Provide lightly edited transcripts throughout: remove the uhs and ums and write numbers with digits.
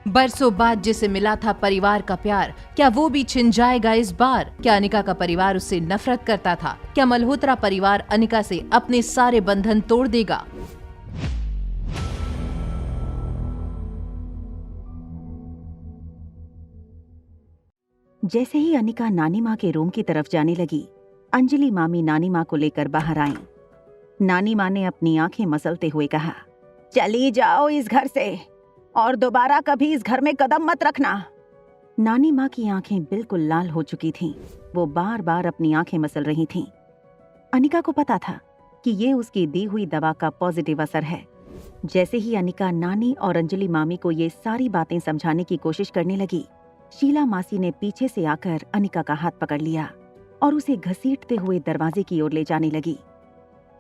बरसों बाद जिसे मिला था परिवार का प्यार, क्या वो भी छिन जाएगा इस बार? क्या अनिका का परिवार उससे नफरत करता था? क्या मल्होत्रा परिवार अनिका से अपने सारे बंधन तोड़ देगा? जैसे ही अनिका नानी माँ के रूम की तरफ जाने लगी, अंजलि मामी नानी माँ को लेकर बाहर आईं। नानी माँ ने अपनी आंखें मसलते हुए कहा, चली जाओ इस घर से और दोबारा कभी इस घर में कदम मत रखना। नानी माँ की आंखें बिल्कुल लाल हो चुकी थीं। वो बार बार अपनी आंखें मसल रही थीं। अनिका को पता था कि ये उसकी दी हुई दवा का पॉजिटिव असर है। जैसे ही अनिका नानी और अंजलि मामी को ये सारी बातें समझाने की कोशिश करने लगी, शीला मासी ने पीछे से आकर अनिका का हाथ पकड़ लिया और उसे घसीटते हुए दरवाजे की ओर ले जाने लगी।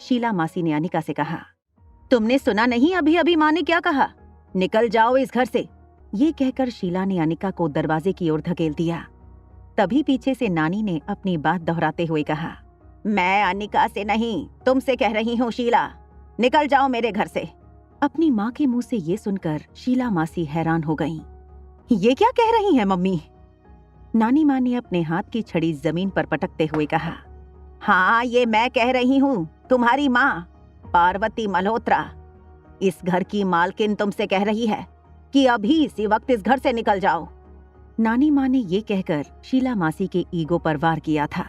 शीला मासी ने अनिका से कहा, तुमने सुना नहीं अभी अभी माँ ने क्या कहा? निकल जाओ इस घर से। ये कहकर शीला ने अनिका को दरवाजे की ओर धकेल दिया। तभी पीछे से नानी ने अपनी बात दोहराते हुए कहा, मैं अनिका से नहीं, तुमसे कह रही हूँ शीला, निकल जाओ मेरे घर से। अपनी माँ के मुंह से ये सुनकर शीला मासी हैरान हो गईं। ये क्या कह रही हैं मम्मी? नानी माँ ने अपने हाथ की छड़ी जमीन पर पटकते हुए कहा, हाँ ये मैं कह रही हूँ, तुम्हारी माँ पार्वती मल्होत्रा। इस घर की मालकिन तुमसे कह रही है कि अभी इसी वक्त इस घर से निकल जाओ। नानी माँ ने ये कहकर शीला मासी के ईगो पर वार किया था।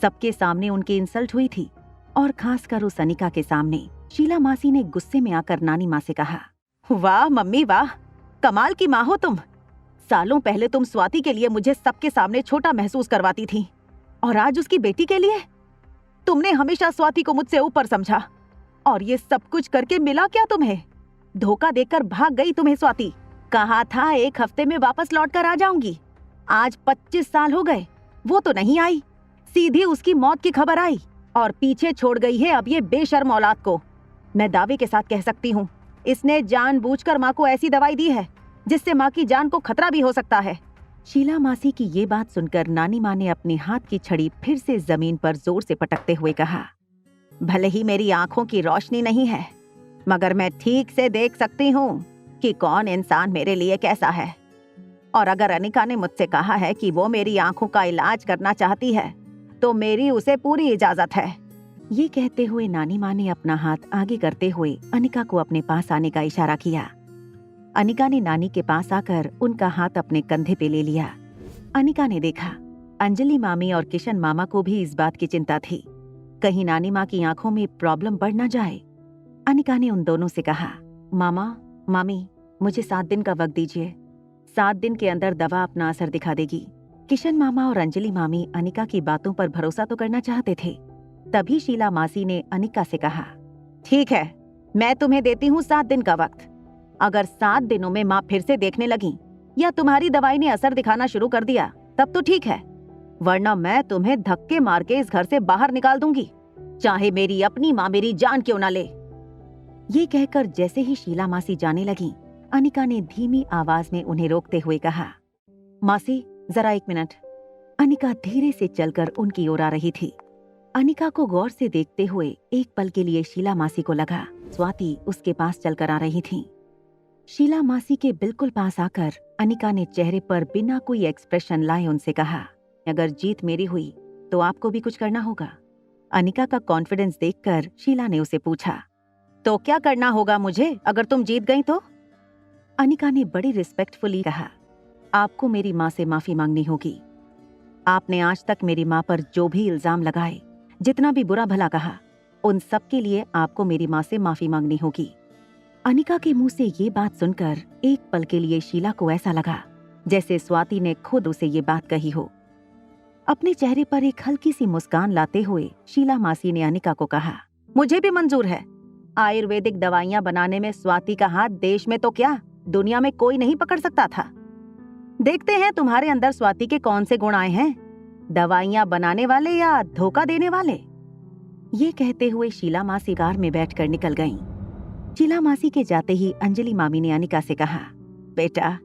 सबके सामने उनकी इंसल्ट हुई थी और खासकर उस अनिका के सामने। शीला मासी ने गुस्से में आकर नानी माँ से कहा, वाह मम्मी वाह, कमाल की माँ हो तुम। सालों पहले तुम स्वाति के लिए मुझे सबके सामने छोटा महसूस करवाती थी और आज उसकी बेटी के लिए तुमने हमेशा स्वाति को मुझसे ऊपर समझा। और ये सब कुछ करके मिला क्या तुम्हें? धोखा देकर भाग गई तुम्हें स्वाति। कहा था 1 हफ्ते में वापस लौट कर आ जाऊंगी। आज 25 साल हो गए, वो तो नहीं आई। सीधी उसकी मौत की खबर आई और पीछे छोड़ गई है अब ये बेशर्म औलाद को। मैं दावे के साथ कह सकती हूँ, इसने जानबूझकर माँ को ऐसी दवाई दी है जिससे माँ की जान को खतरा भी हो सकता है। शीला मासी की ये बात सुनकर नानी माँ ने अपने हाथ की छड़ी फिर से जमीन पर जोर से पटकते हुए कहा, भले ही मेरी आंखों की रोशनी नहीं है, मगर मैं ठीक से देख सकती हूँ कि कौन इंसान मेरे लिए कैसा है। और अगर अनिका ने मुझसे कहा है कि वो मेरी आंखों का इलाज करना चाहती है, तो मेरी उसे पूरी इजाजत है। ये कहते हुए नानी माँ ने अपना हाथ आगे करते हुए अनिका को अपने पास आने का इशारा किया। अनिका ने नानी के पास आकर उनका हाथ अपने कंधे पे ले लिया। अनिका ने देखा अंजलि मामी और किशन मामा को भी इस बात की चिंता थी, कहीं नानी माँ की आंखों में प्रॉब्लम बढ़ न जाए। अनिका ने उन दोनों से कहा, मामा मामी मुझे 7 दिन का वक्त दीजिए। 7 दिन के अंदर दवा अपना असर दिखा देगी। किशन मामा और अंजलि मामी अनिका की बातों पर भरोसा तो करना चाहते थे। तभी शीला मासी ने अनिका से कहा, ठीक है, मैं तुम्हें देती हूँ 7 दिन का वक्त। अगर 7 दिनों में माँ फिर से देखने लगी या तुम्हारी दवाई ने असर दिखाना शुरू कर दिया तब तो ठीक है, वरना मैं तुम्हें धक्के मार के इस घर से बाहर निकाल दूंगी, चाहे मेरी अपनी माँ मेरी जान क्यों ना ले। ये कहकर जैसे ही शीला मासी जाने लगी, अनिका ने धीमी आवाज में उन्हें रोकते हुए कहा, मासी जरा 1 मिनट। अनिका धीरे से चलकर उनकी ओर आ रही थी। अनिका को गौर से देखते हुए एक पल के लिए शीला मासी को लगा स्वाति उसके पास चलकर आ रही थी। शीला मासी के बिल्कुल पास आकर अनिका ने चेहरे पर बिना कोई एक्सप्रेशन लाए उनसे कहा, अगर जीत मेरी हुई तो आपको भी कुछ करना होगा। अनिका का कॉन्फिडेंस देखकर शीला ने उसे पूछा, तो क्या करना होगा मुझे अगर तुम जीत गई तो? अनिका ने बड़ी रिस्पेक्टफुली कहा, आपको मेरी माँ से माफी मांगनी होगी। आपने आज तक मेरी माँ पर जो भी इल्जाम लगाए, जितना भी बुरा भला कहा, उन सब के लिए आपको मेरी माँ से माफी मांगनी होगी। अनिका के मुंह से ये बात सुनकर एक पल के लिए शीला को ऐसा लगा जैसे स्वाति ने खुद उसे ये बात कही हो। अपने चेहरे पर एक हल्की सी मुस्कान लाते हुए शीला मासी ने अनिका को कहा, मुझे भी मंजूर है। आयुर्वेदिक दवाइयां बनाने में स्वाति का हाथ देश में तो क्या दुनिया में कोई नहीं पकड़ सकता था। देखते हैं तुम्हारे अंदर स्वाति के कौन से गुण आए हैं, दवाइयां बनाने वाले या धोखा देने वाले। ये कहते हुए शीला मासी कार में बैठकर निकल गईं। शीला मासी के जाते ही अंजलि मामी ने अनिका से कहा, बेटा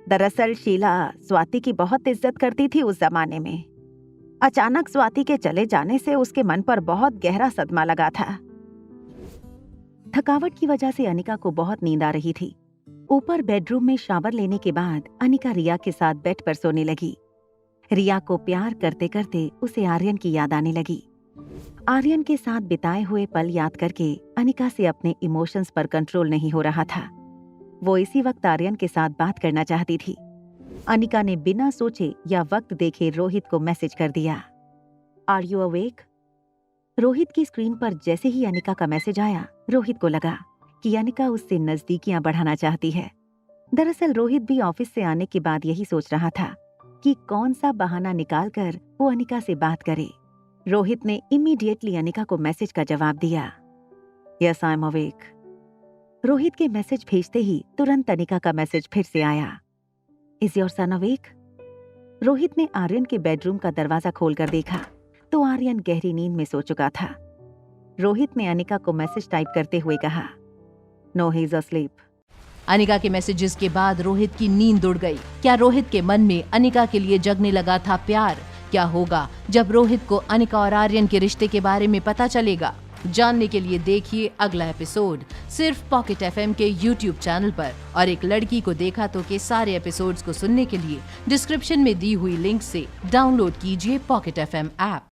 दरअसल शीला स्वाति की बहुत इज्जत करती थी उस जमाने में। अचानक स्वाति के चले जाने से उसके मन पर बहुत गहरा सदमा लगा था। थकावट की वजह से अनिका को बहुत नींद आ रही थी। ऊपर बेडरूम में शावर लेने के बाद अनिका रिया के साथ बेड पर सोने लगी। रिया को प्यार करते करते उसे आर्यन की याद आने लगी। आर्यन के साथ बिताए हुए पल याद करके अनिका से अपने इमोशंस पर कंट्रोल नहीं हो रहा था। वो इसी वक्त आर्यन के साथ बात करना चाहती थी। अनिका ने बिना सोचे या वक्त देखे रोहित को मैसेज कर दिया, आर यू अवेक? रोहित की स्क्रीन पर जैसे ही अनिका का मैसेज आया, रोहित को लगा कि अनिका उससे नजदीकियां बढ़ाना चाहती है। दरअसल रोहित भी ऑफिस से आने के बाद यही सोच रहा था कि कौन सा बहाना निकालकर वो अनिका से बात करे। रोहित ने इमीडिएटली अनिका को मैसेज का जवाब दिया, yes I am awake. Rohit के मैसेज भेजते ही तुरंत अनिका का मैसेज फिर से आया, is your son awake? Rohit ने आर्यन के बेडरूम का दरवाजा खोलकर देखा तो आर्यन गहरी नींद में सो चुका था। रोहित ने अनिका को मैसेज टाइप करते हुए कहा, no he is asleep. Anika के मैसेजेस के बाद रोहित की नींद उड़ गई। क्या रोहित के मन में अनिका के लिए जगने लगा था प्यार? क्या होगा जब रोहित को अनिका और आर्यन के रिश्ते के बारे में पता चलेगा? जानने के लिए देखिए अगला एपिसोड सिर्फ पॉकेट एफएम के YouTube चैनल पर। और एक लड़की को देखा तो के सारे एपिसोड्स को सुनने के लिए डिस्क्रिप्शन में दी हुई लिंक से डाउनलोड कीजिए पॉकेट एफएम ऐप।